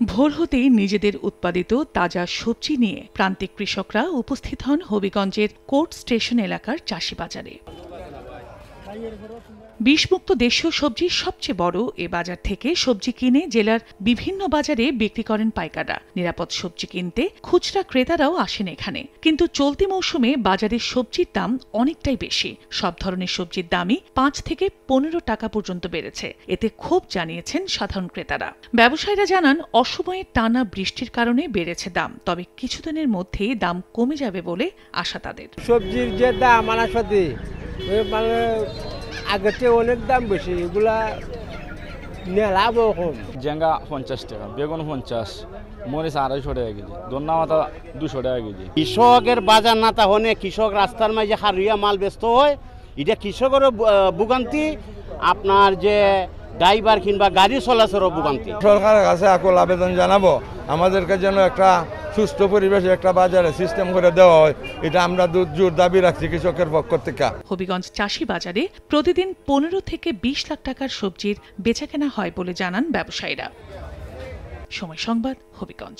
ভোর হতেই নিজেদের উৎপাদিত তাজা সবজি নিয়ে প্রান্তিক কৃষকরা উপস্থিত হন হবিগঞ্জের কোর্ট স্টেশন এলাকার চাষী বাজারে। বিষমুক্ত দেশীয় সবজির সবচেয়ে বড় এ বাজার থেকে সবজি কিনে জেলার বিভিন্ন বাজারে বিক্রি করেন পাইকাররা। নিরাপদ সবজি কিনতে খুচরা ক্রেতারাও আসেন এখানে। কিন্তু চলতি মৌসুমে বাজারের সবজির দাম অনেকটাই বেশি। সব ধরনের সবজির দামই ৫ থেকে ১৫ টাকা পর্যন্ত বেড়েছে। এতে ক্ষোভ জানিয়েছেন সাধারণ ক্রেতারা। ব্যবসায়ীরা জানান, অসময়ে টানা বৃষ্টির কারণে বেড়েছে দাম, তবে কিছুদিনের মধ্যেই দাম কমে যাবে বলে আশা তাদের। সবজির যে দাম আগের চেয়ে অনেক দাম বেশি, এগুলা লাভ কম। জেঙ্গা ৫০ টাকা, বেগুন ৫০, মরিচ ২৫০ টাকা কেজি, ধন্যা মাথা ২০০ টাকা কেজি। কৃষকের বাজার না তাহলে কৃষক রাস্তার মাঝে হারিয়া মাল ব্যস্ত হয়, এটা কৃষকের ভোগান্তি, আপনার যে ড্রাইভার কিংবা গাড়ি চলাচলের ভোগান্তি। সরকারের কাছে আকুল আবেদন জানাবো, আমাদেরকে যেন একটা সুস্থ পরিবেশে একটা বাজারে সিস্টেম করে দেওয়া হয়, এটা আমরা জোর দাবি রাখছি কৃষকের পক্ষ থেকে। হবিগঞ্জ চাষী বাজারে প্রতিদিন ১৫ থেকে ২০ লাখ টাকার সবজির বেচাকেনা হয় বলে জানান ব্যবসায়ীরা। সময় সংবাদ, হবিগঞ্জ।